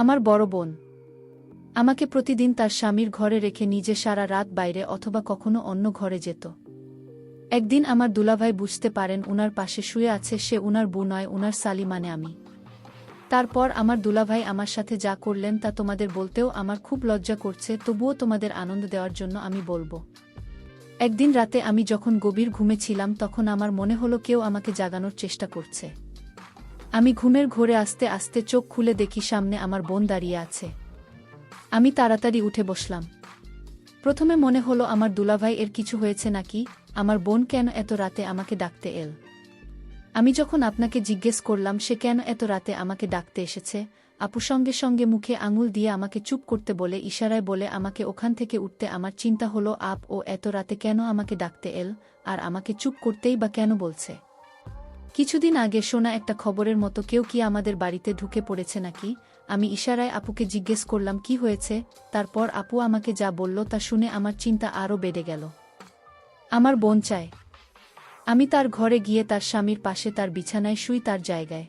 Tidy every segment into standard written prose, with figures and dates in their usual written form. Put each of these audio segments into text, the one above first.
আমার বড় বোন আমাকে প্রতিদিন তার স্বামীর ঘরে রেখে নিজে সারা রাত বাইরে অথবা কখনো অন্য ঘরে যেত। একদিন আমার দুলাভাই বুঝতে পারেন উনার পাশে শুয়ে আছে সে উনার বউ নয়, উনার সালি মানে আমি। তারপর আমার দুলাভাই আমার সাথে যা করলেন তা তোমাদের বলতেও আমার খুব লজ্জা করছে, তবুও তোমাদের আনন্দ দেওয়ার জন্য আমি বলবো। একদিন রাতে আমি যখন গভীর ঘুমে ছিলাম তখন আমার মনে হলো কেউ আমাকে জাগানোর চেষ্টা করছে। আমি ঘুমের ঘোরে আস্তে আস্তে চোখ খুলে দেখি সামনে আমার বোন দাঁড়িয়ে আছে। আমি তাড়াতাড়ি উঠে বসলাম। প্রথমে মনে হলো আমার দুলাভাই এর কিছু হয়েছে নাকি, আমার বোন কেন এত রাতে আমাকে ডাকতে এল। আমি যখন আপনাকে জিজ্ঞেস করলাম সে কেন এত রাতে আমাকে ডাকতে এসেছে, আপু সঙ্গে সঙ্গে মুখে আঙুল দিয়ে আমাকে চুপ করতে বলে ইশারায় বলে আমাকে ওখান থেকে উঠতে। আমার চিন্তা হলো আপ ও এত রাতে কেন আমাকে ডাকতে এল, আর আমাকে চুপ করতেই বা কেন বলছে। কিছুদিন আগে শোনা একটা খবরের মতো কেউ কি আমাদের বাড়িতে ঢুকে পড়েছে নাকি। আমি ইশারায় আপুকে জিজ্ঞেস করলাম কি হয়েছে, তারপর আপু আমাকে যা বলল তা শুনে আমার চিন্তা আরও বেড়ে গেল। আমার বোন চায় আমি তার ঘরে গিয়ে তার স্বামীর পাশে তার বিছানায় শুই, তার জায়গায়।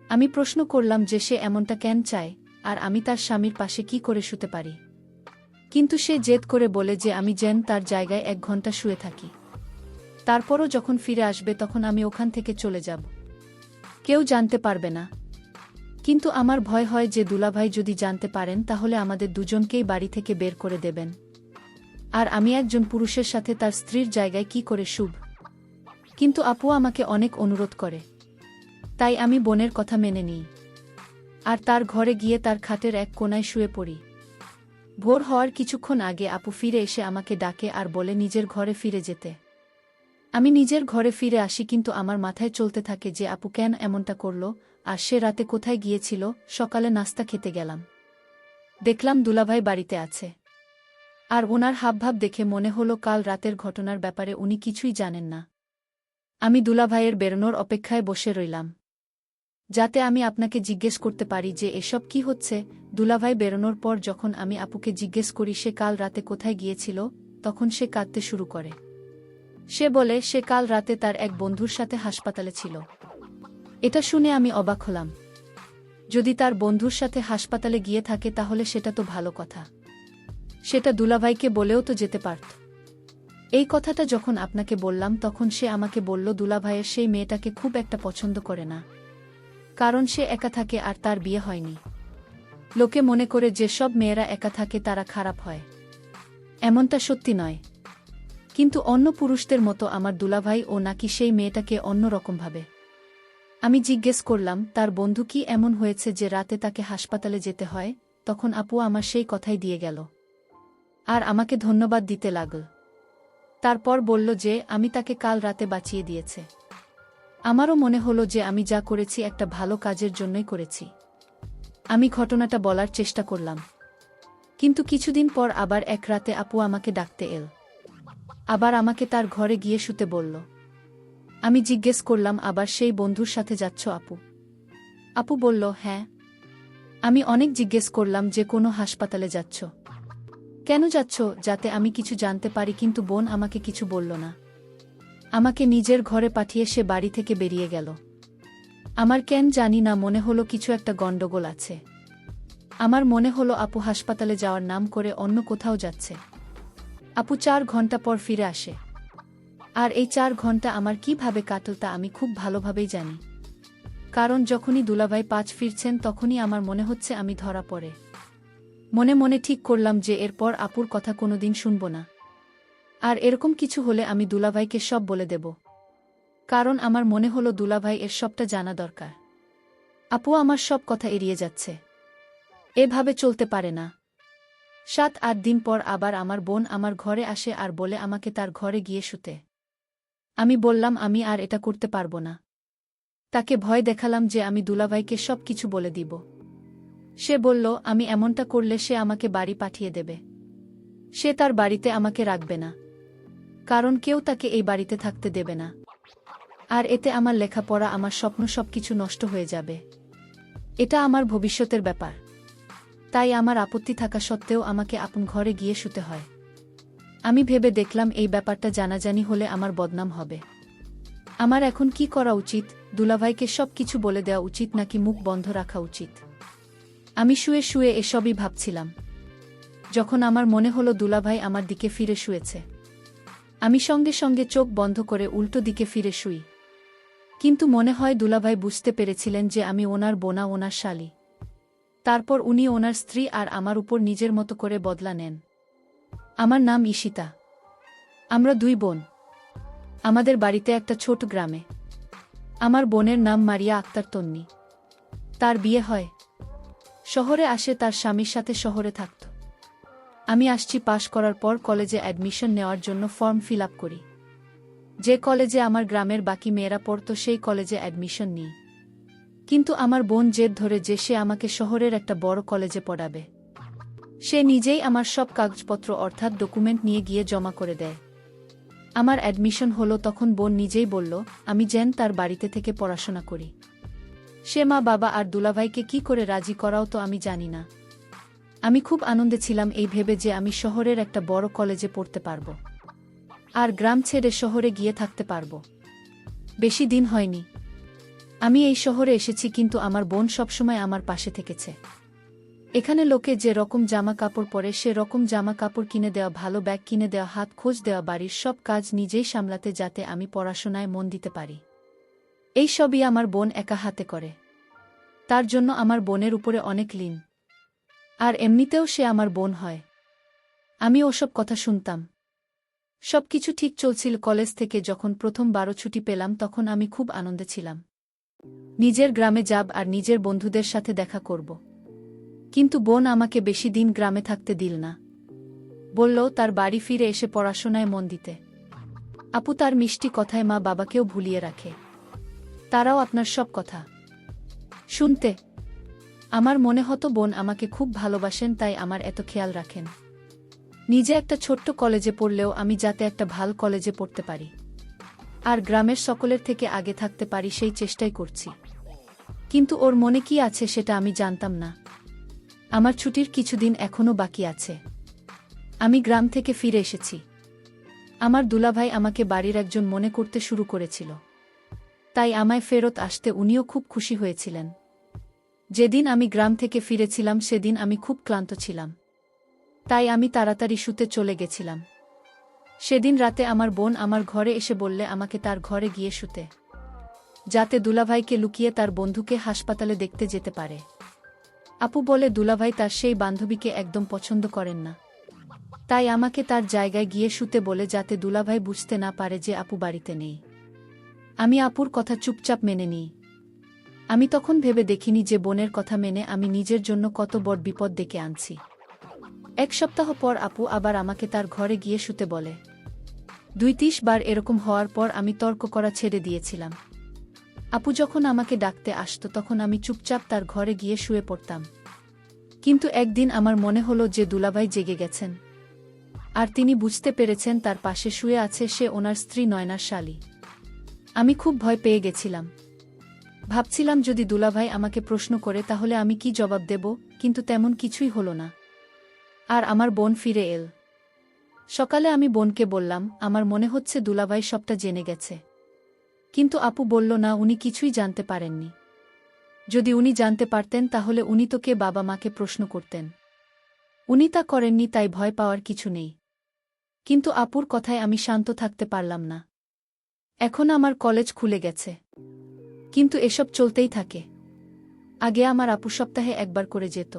আমি প্রশ্ন করলাম যে সে এমনটা কেন চায়, আর আমি তার স্বামীর পাশে কি করে শুতে পারি। কিন্তু সে জেদ করে বলে যে আমি যেন তার জায়গায় 1 ঘন্টা শুয়ে থাকি, তারপরও যখন ফিরে আসবে তখন আমি ওখান থেকে চলে যাব, কেউ জানতে পারবে না। কিন্তু আমার ভয় হয় যে দুলাভাই যদি জানতে পারেন তাহলে আমাদের দুজনকেই বাড়ি থেকে বের করে দেবেন, আর আমি একজন পুরুষের সাথে তার স্ত্রীর জায়গায় কি করে শুব। কিন্তু আপু আমাকে অনেক অনুরোধ করে, তাই আমি বোনের কথা মেনে নিই, আর তার ঘরে গিয়ে তার খাটের এক কোণায় শুয়ে পড়ি। ভোর হওয়ার কিছুক্ষণ আগে আপু ফিরে এসে আমাকে ডাকে আর বলে নিজের ঘরে ফিরে যেতে। আমি নিজের ঘরে ফিরে আসি, কিন্তু আমার মাথায় চলতে থাকে যে আপু কেন এমনটা করল, আর সে রাতে কোথায় গিয়েছিল। সকালে নাস্তা খেতে গেলাম, দেখলাম দুলাভাই বাড়িতে আছে, আর ওনার হাবভাব দেখে মনে হলো কাল রাতের ঘটনার ব্যাপারে উনি কিছুই জানেন না। আমি দুলাভাইয়ের বেরোনোর অপেক্ষায় বসে রইলাম, যাতে আমি আপনাকে জিজ্ঞেস করতে পারি যে এসব কি হচ্ছে। দুলাভাই বেরোনোর পর যখন আমি আপুকে জিজ্ঞেস করি সে কাল রাতে কোথায় গিয়েছিল, তখন সে কাঁদতে শুরু করে। সে বলে সে কাল রাতে তার এক বন্ধুর সাথে হাসপাতালে ছিল। এটা শুনে আমি অবাক হলাম। যদি তার বন্ধুর সাথে হাসপাতালে গিয়ে থাকে তাহলে সেটা তো ভালো কথা, সেটা দুলাভাইকে বলেও তো যেতে পারত। এই কথাটা যখন আপনাকে বললাম তখন সে আমাকে বলল দুলাভাইয়ের সেই মেয়েটাকে খুব একটা পছন্দ করে না, কারণ সে একা থাকে আর তার বিয়ে হয়নি। লোকে মনে করে যে সব মেয়েরা একা থাকে তারা খারাপ হয়, এমনটা সত্যি নয়। কিন্তু অন্য পুরুষদের মতো আমার দুলাভাই ও নাকি সেই মেয়েটাকে অন্য রকম ভাবে। আমি জিজ্ঞেস করলাম তার বন্ধু কি এমন হয়েছে যে রাতে তাকে হাসপাতালে যেতে হয়, তখন আপু আমার সেই কথাই দিয়ে গেল, আর আমাকে ধন্যবাদ দিতে লাগল। তারপর বলল যে আমি তাকে কাল রাতে বাঁচিয়ে দিয়েছে। আমারও মনে হলো যে আমি যা করেছি একটা ভালো কাজের জন্যই করেছি। আমি ঘটনাটা বলার চেষ্টা করলাম, কিন্তু কিছুদিন পর আবার এক রাতে আপু আমাকে ডাকতে এল, আবার আমাকে তার ঘরে গিয়ে শুতে বলল। আমি জিজ্ঞেস করলাম আবার সেই বন্ধুর সাথে যাচ্ছ আপু? আপু বলল হ্যাঁ। আমি অনেক জিজ্ঞেস করলাম যে কোনো হাসপাতালে যাচ্ছ কেন, যাচ্ছ যাতে আমি কিছু জানতে পারি, কিন্তু বোন আমাকে কিছু বলল না। আমাকে নিজের ঘরে পাঠিয়ে সে বাড়ি থেকে বেরিয়ে গেল। আমার কেন জানি না মনে হলো কিছু একটা গন্ডগোল আছে। আমার মনে হলো আপু হাসপাতালে যাওয়ার নাম করে অন্য কোথাও যাচ্ছে। আপু 4 ঘন্টা পর ফিরে আসে, আর এই 4 ঘন্টা আমার কিভাবে কাটল তা আমি খুব ভালোভাবেই জানি, কারণ যখনই দুলাভাই 5 ফিরছেন তখনই আমার মনে হচ্ছে আমি ধরা পড়ে। মনে মনে ঠিক করলাম যে এরপর আপুর কথা কোনোদিন শুনব না, আর এরকম কিছু হলে আমি দুলাভাইকে সব বলে দেব, কারণ আমার মনে হলো দুলাভাই এর সবটা জানা দরকার। আপু আমার সব কথা এড়িয়ে যাচ্ছে, এভাবে চলতে পারে না। 7-8 দিন পর আবার আমার বোন আমার ঘরে আসে আর বলে আমাকে তার ঘরে গিয়ে শুতে। আমি বললাম আমি আর এটা করতে পারবো না। তাকে ভয় দেখালাম যে আমি দুলাভাইকে সব কিছু বলে দিব। সে বলল আমি এমনটা করলে সে আমাকে বাড়ি পাঠিয়ে দেবে, সে তার বাড়িতে আমাকে রাখবে না, কারণ কেউ তাকে এই বাড়িতে থাকতে দেবে না, আর এতে আমার লেখাপড়া আমার স্বপ্ন সবকিছু নষ্ট হয়ে যাবে। এটা আমার ভবিষ্যতের ব্যাপার, তাই আমার আপত্তি থাকা সত্ত্বেও আমাকে আপন ঘরে গিয়ে শুতে হয়। আমি ভেবে দেখলাম এই ব্যাপারটা জানাজানি হলে আমার বদনাম হবে। আমার এখন কি করা উচিত? দুলাভাইকে সব কিছু বলে দেওয়া উচিত নাকি মুখ বন্ধ রাখা উচিত? আমি শুয়ে শুয়ে এসবই ভাবছিলাম। যখন আমার মনে হলো দুলাভাই আমার দিকে ফিরে শুয়েছে, আমি সঙ্গে সঙ্গে চোখ বন্ধ করে উল্টো দিকে ফিরে শুই। কিন্তু মনে হয় দুলাভাই বুঝতে পেরেছিলেন যে আমি ওনার বোনা, ওনার শালী। তারপর উনি ওনার স্ত্রী আর আমার উপর নিজের মতো করে বদলা নেন। আমার নাম ঈশিতা। আমরা দুই বোন। আমাদের বাড়িতে একটা ছোট গ্রামে। আমার বোনের নাম মারিয়া আক্তার তন্নি। তার বিয়ে হয়, শহরে আসে, তার স্বামীর সাথে শহরে থাকত। আমি আসছি পাশ করার পর কলেজে অ্যাডমিশন নেওয়ার জন্য ফর্ম ফিল আপ করি। যে কলেজে আমার গ্রামের বাকি মেয়েরা পড়ত সেই কলেজে অ্যাডমিশন নিই। কিন্তু আমার বোন জেদ ধরে যে সে আমাকে শহরের একটা বড় কলেজে পড়াবে। সে নিজেই আমার সব কাগজপত্র অর্থাৎ ডকুমেন্ট নিয়ে গিয়ে জমা করে দেয়। আমার অ্যাডমিশন হলো তখন বোন নিজেই বলল আমি যেন তার বাড়িতে থেকে পড়াশোনা করি। সে মা বাবা আর দুলাভাইকে কি করে রাজি করাও তো আমি জানি না। আমি খুব আনন্দে ছিলাম এই ভেবে যে আমি শহরের একটা বড় কলেজে পড়তে পারব আর গ্রাম ছেড়ে শহরে গিয়ে থাকতে পারব। বেশি দিন হয়নি আমি এই শহরে এসেছি, কিন্তু আমার বোন সবসময় আমার পাশে থেকেছে। এখানে লোকে যে রকম জামা কাপড় পরে সে রকম জামা কাপড় কিনে দেওয়া, ভালো ব্যাগ কিনে দেওয়া, হাত খোঁজ দেওয়া, বাড়ির সব কাজ নিজেই সামলাতে যাতে আমি পড়াশোনায় মন দিতে পারি। এই সবই আমার বোন একা হাতে করে। তার জন্য আমার বোনের উপরে অনেক ঋণ। আর এমনিতেও সে আমার বোন হয়। আমি ওসব কথা শুনতাম। সবকিছু ঠিক চলছিল। কলেজ থেকে যখন প্রথম 12 ছুটি পেলাম তখন আমি খুব আনন্দে ছিলাম। নিজের গ্রামে যাব আর নিজের বন্ধুদের সাথে দেখা করব। কিন্তু বোন আমাকে বেশি দিন গ্রামে থাকতে দিল না। বলল তার বাড়ি ফিরে এসে পড়াশোনায় মন দিতে। আপু তার মিষ্টি কথায় মা বাবাকেও ভুলিয়ে রাখে। তারাও আপনার সব কথা শুনতে। আমার মনে হতো বোন আমাকে খুব ভালোবাসেন, তাই আমার এত খেয়াল রাখেন। নিজে একটা ছোট্ট কলেজে পড়লেও আমি যাতে একটা ভালো কলেজে পড়তে পারি আর গ্রামের সকলের থেকে আগে থাকতে পারি সেই চেষ্টাই করছি। কিন্তু ওর মনে কি আছে সেটা আমি জানতাম না। আমার ছুটির কিছুদিন এখনো বাকি আছে। আমি গ্রাম থেকে ফিরে এসেছি। আমার দুলাভাই আমাকে বাড়ির একজন মনে করতে শুরু করেছিল, তাই আমায় ফেরত আসতে উনিও খুব খুশি হয়েছিলেন। যেদিন আমি গ্রাম থেকে ফিরেছিলাম সেদিন আমি খুব ক্লান্ত ছিলাম, তাই আমি তাড়াতাড়ি শুতে চলে গেছিলাম। সেদিন রাতে আমার বোন আমার ঘরে এসে বললে আমাকে তার ঘরে গিয়ে শুতে, যাতে দুলাভাইকে লুকিয়ে তার বন্ধুকে হাসপাতালে দেখতে যেতে পারে। আপু বলে দুলাভাই তার সেই বান্ধবীকে একদম পছন্দ করেন না, তাই আমাকে তার জায়গায় গিয়ে শুতে বলে যাতে দুলাভাই বুঝতে না পারে যে আপু বাড়িতে নেই। আমি আপুর কথা চুপচাপ মেনে নিই। আমি তখন ভেবে দেখিনি যে বোনের কথা মেনে আমি নিজের জন্য কত বড় বিপদ ডেকে আনছি। 1 সপ্তাহ পর আপু আবার আমাকে তার ঘরে গিয়ে শুতে বলে। 2-3 বার এরকম হওয়ার পর আমি তর্ক করা ছেড়ে দিয়েছিলাম। আপু যখন আমাকে ডাকতে আসতো তখন আমি চুপচাপ তার ঘরে গিয়ে শুয়ে পড়তাম। কিন্তু একদিন আমার মনে হলো যে দুলাভাই জেগে গেছেন আর তিনি বুঝতে পেরেছেন তার পাশে শুয়ে আছে সে ওনার স্ত্রী নয়নার শালী। আমি খুব ভয় পেয়ে গেছিলাম। ভাবছিলাম যদি দুলাভাই আমাকে প্রশ্ন করে তাহলে আমি কি জবাব দেব, কিন্তু তেমন কিছুই হলো না। আর আমার বোন ফিরে এল। সকালে আমি বোনকে বললাম আমার মনে হচ্ছে দুলাভাই সবটা জেনে গেছে। কিন্তু আপু বলল না, উনি কিছুই জানতে পারেননি। যদি উনি জানতে পারতেন তাহলে উনি তো কে বাবা মাকে প্রশ্ন করতেন। উনি তা করেননি, তাই ভয় পাওয়ার কিছু নেই। কিন্তু আপুর কথায় আমি শান্ত থাকতে পারলাম না। এখন আমার কলেজ খুলে গেছে, কিন্তু এসব চলতেই থাকে। আগে আমার আপু সপ্তাহে একবার করে যেত,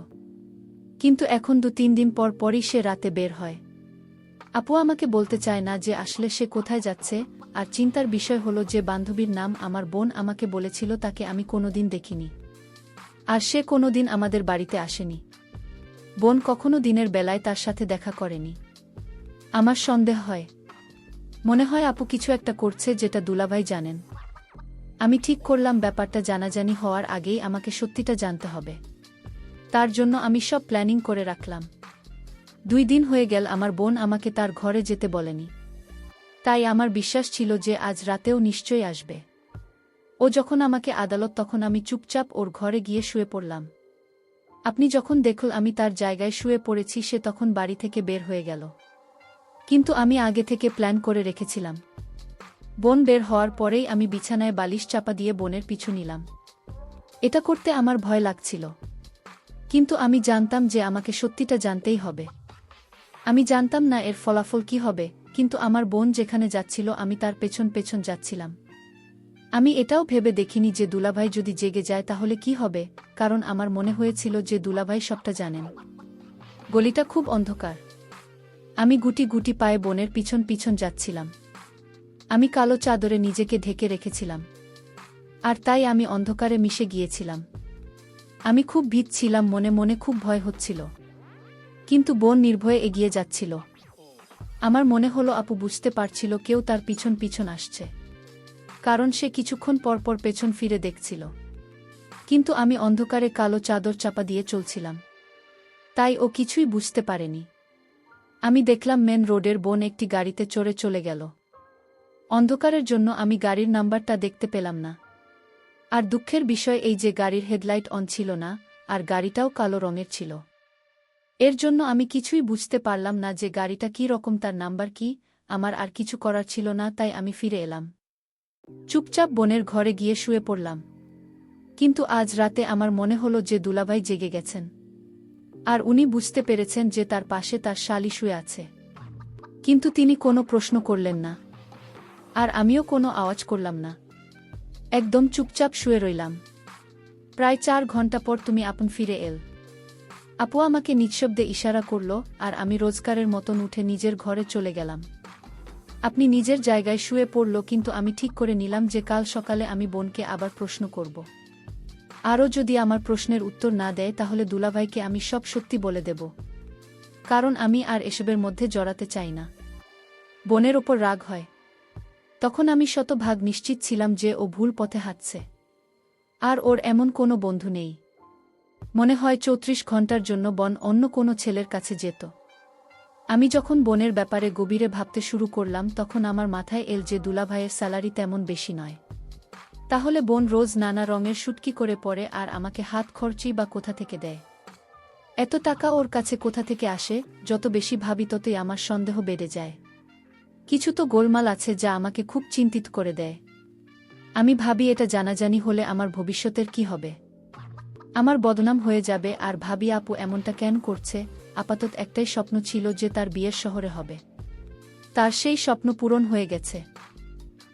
কিন্তু এখন 2-3 দিন পর পরই সে রাতে বের হয়। আপু আমাকে বলতে চায় না যে আসলে সে কোথায় যাচ্ছে। আর চিন্তার বিষয় হলো যে বান্ধবীর নাম আমার বোন আমাকে বলেছিল তাকে আমি কোনোদিন দেখিনি, আর সে কোনোদিন আমাদের বাড়িতে আসেনি। বোন কখনো দিনের বেলায় তার সাথে দেখা করেনি। আমার সন্দেহ হয়, মনে হয় আপু কিছু একটা করছে যেটা দুলাভাই জানেন। আমি ঠিক করলাম ব্যাপারটা জানাজানি হওয়ার আগেই আমাকে সত্যিটা জানতে হবে। তার জন্য আমি সব প্ল্যানিং করে রাখলাম। 2 দিন হয়ে গেল আমার বোন আমাকে তার ঘরে যেতে বলেনি, তাই আমার বিশ্বাস ছিল যে আজ রাতেও নিশ্চয়ই আসবে। ও যখন আমাকে আদালত তখন আমি চুপচাপ ওর ঘরে গিয়ে শুয়ে পড়লাম। আপনি যখন দেখল আমি তার জায়গায় শুয়ে পড়েছি সে তখন বাড়ি থেকে বের হয়ে গেল, কিন্তু আমি আগে থেকে প্ল্যান করে রেখেছিলাম। বোন বের হওয়ার পরেই আমি বিছানায় বালিশ চাপা দিয়ে বোনের পিছু নিলাম। এটা করতে আমার ভয় লাগছিল, কিন্তু আমি জানতাম যে আমাকে সত্যিটা জানতেই হবে। আমি জানতাম না এর ফলাফল কি হবে, কিন্তু আমার বোন যেখানে যাচ্ছিল আমি তার পেছন পেছন যাচ্ছিলাম। আমি এটাও ভেবে দেখিনি যে দুলাভাই যদি জেগে যায় তাহলে কি হবে, কারণ আমার মনে হয়েছিল যে দুলাভাই সবটা জানেন। গলিটা খুব অন্ধকার। আমি গুটি গুটি পায়ে বোনের পিছন পিছন যাচ্ছিলাম। আমি কালো চাদরে নিজেকে ঢেকে রেখেছিলাম। আর তাই আমি অন্ধকারে মিশে গিয়েছিলাম। আমি খুব ভীত ছিলাম, মনে মনে খুব ভয় হচ্ছিল। কিন্তু বোন নির্ভয়ে এগিয়ে যাচ্ছিল। আমার মনে হলো আপু বুঝতে পারছিল কেউ তার পিছন পিছন আসছে, কারণ সে কিছুক্ষণ পর পর পেছন ফিরে দেখছিল। কিন্তু আমি অন্ধকারে কালো চাদর চাপা দিয়ে চলছিলাম, তাই ও কিছুই বুঝতে পারেনি। আমি দেখলাম মেন রোডের বোন একটি গাড়িতে চড়ে চলে গেল। অন্ধকারের জন্য আমি গাড়ির নাম্বারটা দেখতে পেলাম না। আর দুঃখের বিষয় এই যে গাড়ির হেডলাইট অন ছিল না, আর গাড়িটাও কালো রঙের ছিল। এর জন্য আমি কিছুই বুঝতে পারলাম না যে গাড়িটা কী রকম, তার নাম্বার কি। আমার আর কিছু করার ছিল না, তাই আমি ফিরে এলাম। চুপচাপ বোনের ঘরে গিয়ে শুয়ে পড়লাম। কিন্তু আজ রাতে আমার মনে হলো যে দুলাভাই জেগে গেছেন। আর উনি বুঝতে পেরেছেন যে তার পাশে তার শালি শুয়ে আছে। কিন্তু তিনি কোনো প্রশ্ন করলেন না। আর আমিও কোনো আওয়াজ করলাম না। একদম চুপচাপ শুয়ে রইলাম। প্রায় 4 ঘন্টা পর তুমি আপন ফিরে এল। আপু আমাকে নিঃশব্দে ইশারা করল, আর আমি রোজকারের মতন উঠে নিজের ঘরে চলে গেলাম। আপনি নিজের জায়গায় শুয়ে পড়ল, কিন্তু আমি ঠিক করে নিলাম যে কাল সকালে আমি বোনকে আবার প্রশ্ন করব। আরও যদি আমার প্রশ্নের উত্তর না দেয় তাহলে দুলাভাইকে আমি সব সত্যি বলে দেব, কারণ আমি আর এসবের মধ্যে জড়াতে চাই না। বোনের ওপর রাগ হয়। তখন আমি শতভাগ নিশ্চিত ছিলাম যে ও ভুল পথে হাঁটছে, আর ওর এমন কোনো বন্ধু নেই। মনে হয় 34 ঘন্টার জন্য বোন অন্য কোনো ছেলের কাছে যেত। আমি যখন বোনের ব্যাপারে গভীরে ভাবতে শুরু করলাম তখন আমার মাথায় এল যে দুলাভাইয়ের স্যালারি তেমন বেশি নয়। তাহলে বোন রোজ নানা রঙের শুটকি করে পরে, আর আমাকে হাত খরচই বা কোথা থেকে দেয়? এত টাকা ওর কাছে কোথা থেকে আসে? যত বেশি ভাবি ততই আমার সন্দেহ বেড়ে যায়। কিছু তো গোলমাল আছে যা আমাকে খুব চিন্তিত করে দেয়। আমি ভাবি এটা জানাজানি হলে আমার ভবিষ্যতের কি হবে? আমার বদনাম হয়ে যাবে। আর ভাবি আপু এমনটা কেন করছে? আপাতত একটাই স্বপ্ন ছিল যে তার বিয়ের শহরে হবে। তার সেই স্বপ্ন পূরণ হয়ে গেছে।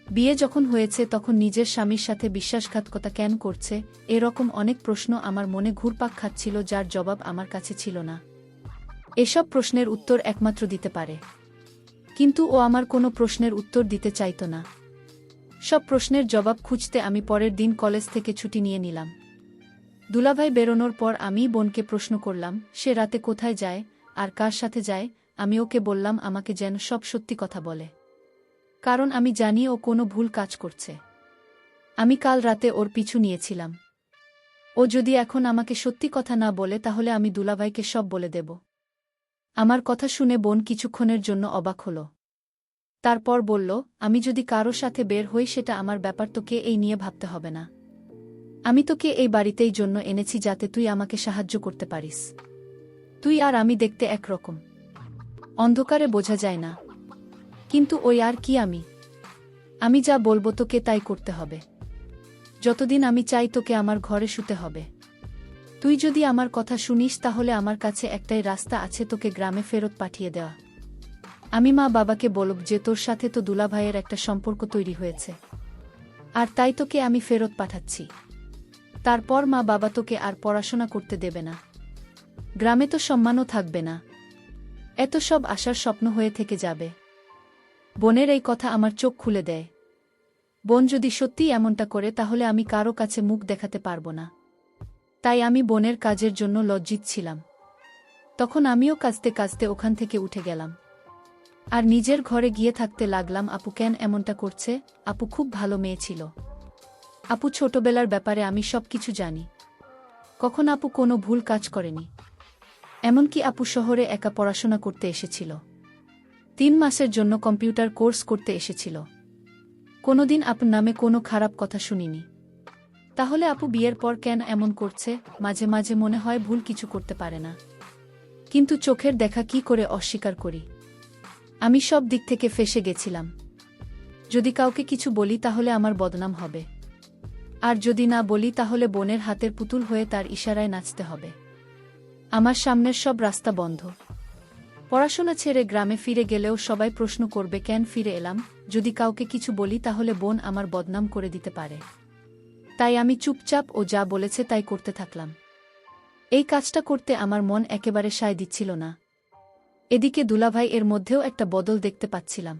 বিয়ে যখন হয়েছে তখন নিজের স্বামীর সাথে বিশ্বাসঘাতকতা কেন করছে? এরকম অনেক প্রশ্ন আমার মনে ঘুরপাক খাচ্ছিল, যার জবাব আমার কাছে ছিল না। এসব প্রশ্নের উত্তর একমাত্র দিতে পারে, কিন্তু ও আমার কোনো প্রশ্নের উত্তর দিতে চাইত না। সব প্রশ্নের জবাব খুঁজতে আমি পরের দিন কলেজ থেকে ছুটি নিয়ে নিলাম। দুলাভাই বেরোনোর পর আমি বোনকে প্রশ্ন করলাম সে রাতে কোথায় যায় আর কার সাথে যায়। আমি ওকে বললাম আমাকে যেন সব সত্যি কথা বলে, কারণ আমি জানি ও কোনো ভুল কাজ করছে। আমি কাল রাতে ওর পিছু নিয়েছিলাম। ও যদি এখন আমাকে সত্যি কথা না বলে তাহলে আমি দুলাভাইকে সব বলে দেব। আমার কথা শুনে বোন কিছুক্ষণের জন্য অবাক হল। তারপর বলল, আমি যদি কারো সাথে বের হই সেটা আমার ব্যাপার, তোকে এই নিয়ে ভাবতে হবে না। আমি তোকে এই বাড়িতেই জন্য এনেছি যাতে তুই আমাকে সাহায্য করতে পারিস। তুই আর আমি দেখতে একরকম, অন্ধকারে বোঝা যায় না, কিন্তু ওই আর কি আমি যা বলবো তোকে তাই করতে হবে। যতদিন আমি চাই তোকে আমার ঘরে শুতে হবে। তুই যদি আমার কথা শুনিস তাহলে আমার কাছে একটাই রাস্তা আছে, তোকে গ্রামে ফেরত পাঠিয়ে দেওয়া। আমি মা বাবাকে বলব যে তোর সাথে তো দুলাভাইয়ের একটা সম্পর্ক তৈরি হয়েছে, আর তাই তোকে আমি ফেরত পাঠাচ্ছি। তারপর মা বাবা তোকে আর পড়াশোনা করতে দেবে না, গ্রামে তো সম্মানও থাকবে না। এত সব আশার স্বপ্ন হয়ে থেকে যাবে। বোনের এই কথা আমার চোখ খুলে দেয়। বোন যদি সত্যিই এমনটা করে তাহলে আমি কারো কাছে মুখ দেখাতে পারবো না। তাই আমি বোনের কাজের জন্য লজ্জিত ছিলাম। তখন আমিও কাঁদতে কাঁদতে ওখান থেকে উঠে গেলাম আর নিজের ঘরে গিয়ে থাকতে লাগলাম। আপু কেন এমনটা করছে? আপু খুব ভালো মেয়ে ছিল। আপু ছোটবেলার ব্যাপারে আমি সব কিছু জানি। কখন আপু কোনো ভুল কাজ করেনি। এমনকি আপু শহরে একা পড়াশোনা করতে এসেছিল। 3 মাসের জন্য কম্পিউটার কোর্স করতে এসেছিল। কোনোদিন আপুর নামে কোনো খারাপ কথা শুনিনি। তাহলে আপু বিয়ের পর কেন এমন করছে? মাঝে মাঝে মনে হয় ভুল কিছু করতে পারে না, কিন্তু চোখের দেখা কি করে অস্বীকার করি? আমি সব দিক থেকে ফেঁসে গেছিলাম। যদি কাউকে কিছু বলি তাহলে আমার বদনাম হবে, আর যদি না বলি তাহলে বোনের হাতের পুতুল হয়ে তার ইশারায় নাচতে হবে। আমার সামনের সব রাস্তা বন্ধ। পড়াশোনা ছেড়ে গ্রামে ফিরে গেলেও সবাই প্রশ্ন করবে কেন ফিরে এলাম, যদি কাউকে কিছু বলি তাহলে বোন আমার বদনাম করে দিতে পারে। তাই আমি চুপচাপ ও যা বলেছে তাই করতে থাকলাম। এই কাজটা করতে আমার মন একেবারে সায় দিচ্ছিল না। এদিকে দুলাভাই এর মধ্যেও একটা বদল দেখতে পাচ্ছিলাম।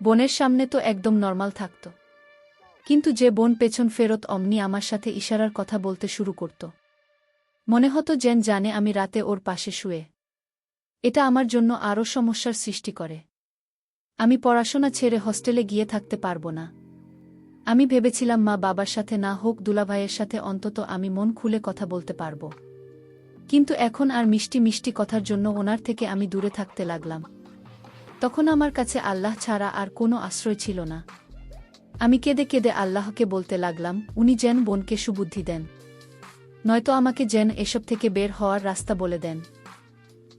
বোনের সামনে তো একদম নর্মাল থাকত, কিন্তু যে বোন পেছন ফেরত অমনি আমার সাথে ইশারার কথা বলতে শুরু করত। মনে হতো যেন জানে আমি রাতে ওর পাশে শুয়ে। এটা আমার জন্য আরও সমস্যার সৃষ্টি করে। আমি পড়াশোনা ছেড়ে হস্টেলে গিয়ে থাকতে পারবো না। আমি ভেবেছিলাম মা বাবার সাথে না হোক দুলাভাইয়ের সাথে অন্তত আমি মন খুলে কথা বলতে পারব। কিন্তু এখন আর মিষ্টি মিষ্টি কথার জন্য ওনার থেকে আমি দূরে থাকতে লাগলাম। তখন আমার কাছে আল্লাহ ছাড়া আর কোনো আশ্রয় ছিল না। আমি কেঁদে কেঁদে আল্লাহকে বলতে লাগলাম উনি যেন বোনকে সুবুদ্ধি দেন, নয়তো আমাকে যেন এসব থেকে বের হওয়ার রাস্তা বলে দেন।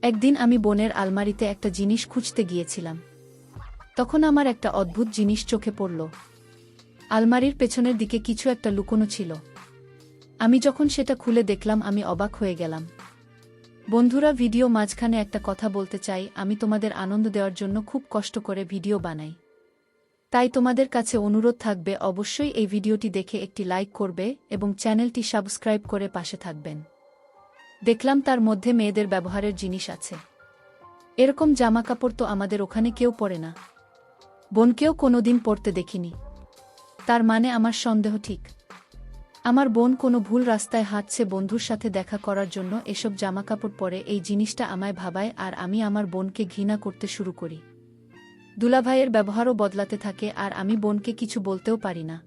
একদিন আমি বোনের আলমারিতে একটা জিনিস খুঁজতে গিয়েছিলাম। তখন আমার একটা অদ্ভুত জিনিস চোখে পড়ল। আলমারির পেছনের দিকে কিছু একটা লুকোনো ছিল। আমি যখন সেটা খুলে দেখলাম আমি অবাক হয়ে গেলাম। বন্ধুরা, ভিডিও মাঝখানে একটা কথা বলতে চাই। আমি তোমাদের আনন্দ দেওয়ার জন্য খুব কষ্ট করে ভিডিও বানাই। তাই তোমাদের কাছে অনুরোধ থাকবে অবশ্যই এই ভিডিওটি দেখে একটি লাইক করবে এবং চ্যানেলটি সাবস্ক্রাইব করে পাশে থাকবেন। দেখলাম তার মধ্যে মেয়েদের ব্যবহারের জিনিস আছে। এরকম জামাকাপড় তো আমাদের ওখানে কেউ পরে না। বোনকেও কোনোদিন পরতে দেখিনি। তার মানে আমার সন্দেহ ঠিক। আমার বোন কোনো ভুল রাস্তায় হাঁটছে, বন্ধুর সাথে দেখা করার জন্য এসব জামাকাপড় পরে। এই জিনিসটা আমায় ভাবায় আর আমি আমার বোনকে ঘৃণা করতে শুরু করি। দুলাভাইয়ের ব্যবহারও বদলাতে থাকে আর আমি বোনকে কিছু বলতেও পারি না।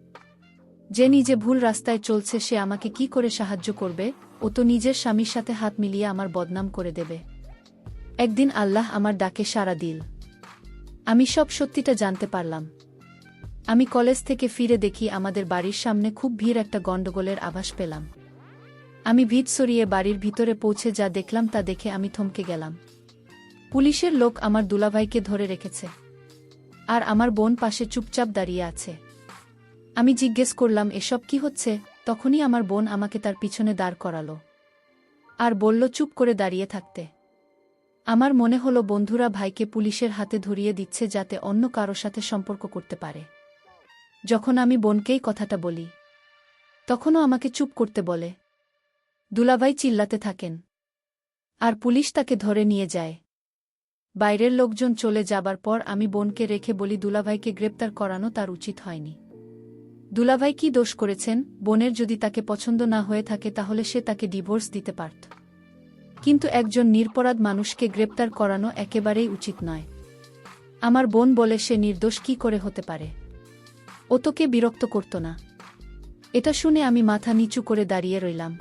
যে নিজে ভুল রাস্তায় চলছে সে আমাকে কি করে সাহায্য করবে? ও তো নিজের স্বামীর সাথে হাত মিলিয়ে আমার বদনাম করে দেবে। একদিন আল্লাহ আমার ডাকে সাড়া দিল। আমি সব সত্যিটা জানতে পারলাম। আমি কলেজ থেকে ফিরে দেখি আমাদের বাড়ির সামনে খুব ভিড়, একটা গণ্ডগোলের আভাস পেলাম। আমি ভিড় সরিয়ে বাড়ির ভিতরে পৌঁছে যা দেখলাম তা দেখে আমি থমকে গেলাম। পুলিশের লোক আমার দুলাভাইকে ধরে রেখেছে, আর আমার বোন পাশে চুপচাপ দাঁড়িয়ে আছে। আমি জিজ্ঞেস করলাম এসব কি হচ্ছে? তখনই আমার বোন আমাকে তার পিছনে দাঁড় করালো আর বলল চুপ করে দাঁড়িয়ে থাকতে। আমার মনে হলো বন্ধুরা ভাইকে পুলিশের হাতে ধরিয়ে দিচ্ছে যাতে অন্য কারো সাথে সম্পর্ক করতে পারে। যখন আমি বোনকেই কথাটা বলি তখনও আমাকে চুপ করতে বলে। দুলাভাই চিল্লাতে থাকেন আর পুলিশ তাকে ধরে নিয়ে যায়। বাইরের লোকজন চলে যাবার পর আমি বোনকে রেখে বলি দুলাভাইকে গ্রেপ্তার করানো তার উচিত হয়নি। দুলাভাই কি দোষ করেছেন? বোনের যদি তাকে পছন্দ না হয়ে থাকে তাহলে সে তাকে ডিভোর্স দিতে পারত, কিন্তু একজন নিরপরাধ মানুষকে গ্রেপ্তার করানো একেবারেই উচিত নয়। আমার বোন বলে সে নির্দোষ কি করে হতে পারে? ও তোকে বিরক্ত করত না? এটা শুনে আমি মাথা নিচু করে দাঁড়িয়ে রইলাম।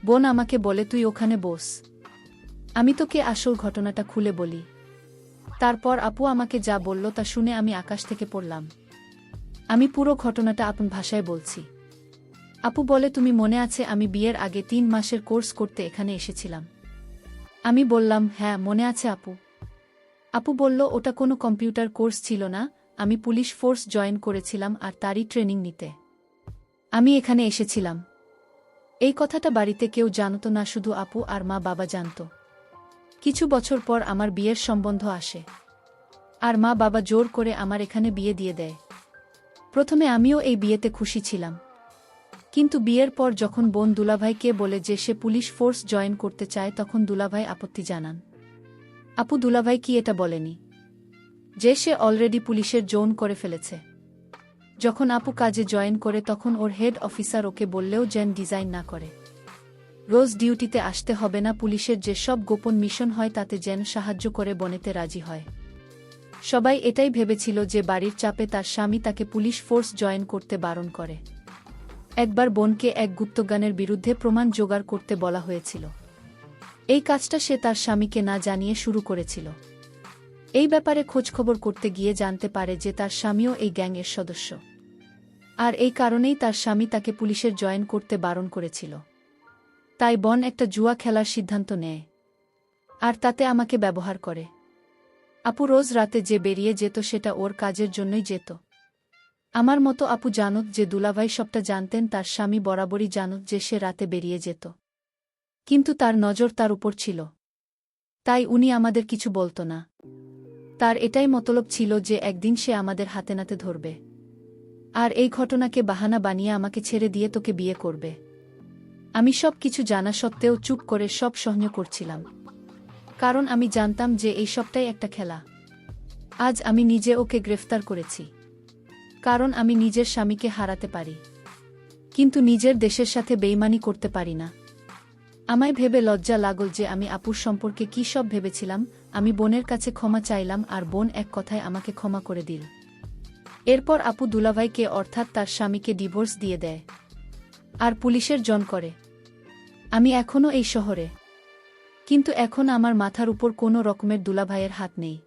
বোন আমাকে বলে তুই ওখানে বস, আমি তোকে আসল ঘটনাটা খুলে বলি। তারপর আপু আমাকে যা বলল তা শুনে আমি আকাশ থেকে পড়লাম। আমি পুরো ঘটনাটা আপন ভাষায় বলছি। আপু বলে তুমি মনে আছে আমি বিয়ের আগে 3 মাসের কোর্স করতে এখানে এসেছিলাম? আমি বললাম হ্যাঁ মনে আছে আপু। আপু বলল ওটা কোনো কম্পিউটার কোর্স ছিল না, আমি পুলিশ ফোর্স জয়েন করেছিলাম আর তারই ট্রেনিং নিতে আমি এখানে এসেছিলাম। এই কথাটা বাড়িতে কেউ জানত না, শুধু আপু আর মা বাবা জানত। কিছু বছর পর আমার বিয়ের সম্বন্ধ আসে আর মা বাবা জোর করে আমার এখানে বিয়ে দিয়ে দেয়। প্রথমে আমিও এই বিয়েতে খুশি ছিলাম, কিন্তু বিয়ের পর যখন বোন দুলাভাইকে বলে যে সে পুলিশ ফোর্স জয়েন করতে চায় তখন দুলাভাই আপত্তি জানান। আপু দুলাভাই কি এটা বলেনি যে সে অলরেডি পুলিশের জয়েন করে ফেলেছে? যখন আপু কাজে জয়েন করে তখন ওর হেড অফিসার ওকে বললেও যেন ডিজাইন না করে, রোজ ডিউটিতে আসতে হবে না, পুলিশের যে সব গোপন মিশন হয় তাতে যেন সাহায্য করে বনেতে রাজি হয়। সবাই এটাই ভেবেছিল যে বাড়ির চাপে তার স্বামী তাকে পুলিশ ফোর্স জয়েন করতে বারণ করে। একবার বোনকে এক গুপ্তগানের বিরুদ্ধে প্রমাণ জোগাড় করতে বলা হয়েছিল। এই কাজটা সে তার স্বামীকে না জানিয়ে শুরু করেছিল। এই ব্যাপারে খোঁজখবর করতে গিয়ে জানতে পারে যে তার স্বামীও এই গ্যাংয়ের সদস্য, আর এই কারণেই তার স্বামী তাকে পুলিশের জয়েন করতে বারণ করেছিল। তাই বোন একটা জুয়া খেলার সিদ্ধান্ত নেয় আর তাতে আমাকে ব্যবহার করে। আপু রোজ রাতে যে বেরিয়ে যেত সেটা ওর কাজের জন্যই যেত। আমার মতো আপু জানত যে দুলাভাই সবটা জানতেন, তার স্বামী বরাবরই জানত যে সে রাতে বেরিয়ে যেত। কিন্তু তার নজর তার উপর ছিল। তাই উনি আমাদের কিছু বলত না। তার এটাই মতলব ছিল যে একদিন সে আমাদের হাতে নাতে ধরবে। আর এই ঘটনাকে বাহানা বানিয়ে আমাকে ছেড়ে দিয়ে তোকে বিয়ে করবে। আমি সব কিছু জানা সত্ত্বেও চুপ করে সব সহ্য করছিলাম। কারণ আমি জানতাম যে এই সবটাই একটা খেলা। আজ আমি নিজে ওকে গ্রেফতার করেছি। কারণ আমি নিজের স্বামীকে হারাতে পারি, কিন্তু নিজের দেশের সাথে বেইমানি করতে পারি না। আমায় ভেবে লজ্জা লাগল যে আমি আপুর সম্পর্কে কী সব ভেবেছিলাম। আমি বোনের কাছে ক্ষমা চাইলাম আর বোন এক কথায় আমাকে ক্ষমা করে দিল। এরপর আপু দুলাভাইকে অর্থাৎ তার স্বামীকে ডিভোর্স দিয়ে দেয় আর পুলিশের জন করে। আমি এখনও এই শহরে, কিন্তু এখন আমার মাথার উপর কোনো রকমের দুলাভাইয়ের হাত নেই।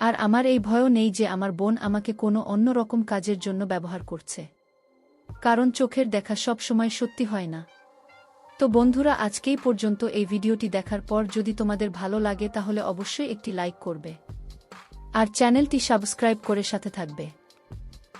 আর আমার এই ভয়ও নেই যে আমার বোন আমাকে কোনো অন্য রকম কাজের জন্য ব্যবহার করছে। কারণ চোখের দেখা সব সময় সত্যি হয় না। তো বন্ধুরা, আজকেই পর্যন্ত। এই ভিডিওটি দেখার পর যদি তোমাদের ভালো লাগে তাহলে অবশ্যই একটি লাইক করবে আর চ্যানেলটি সাবস্ক্রাইব করে সাথে থাকবে।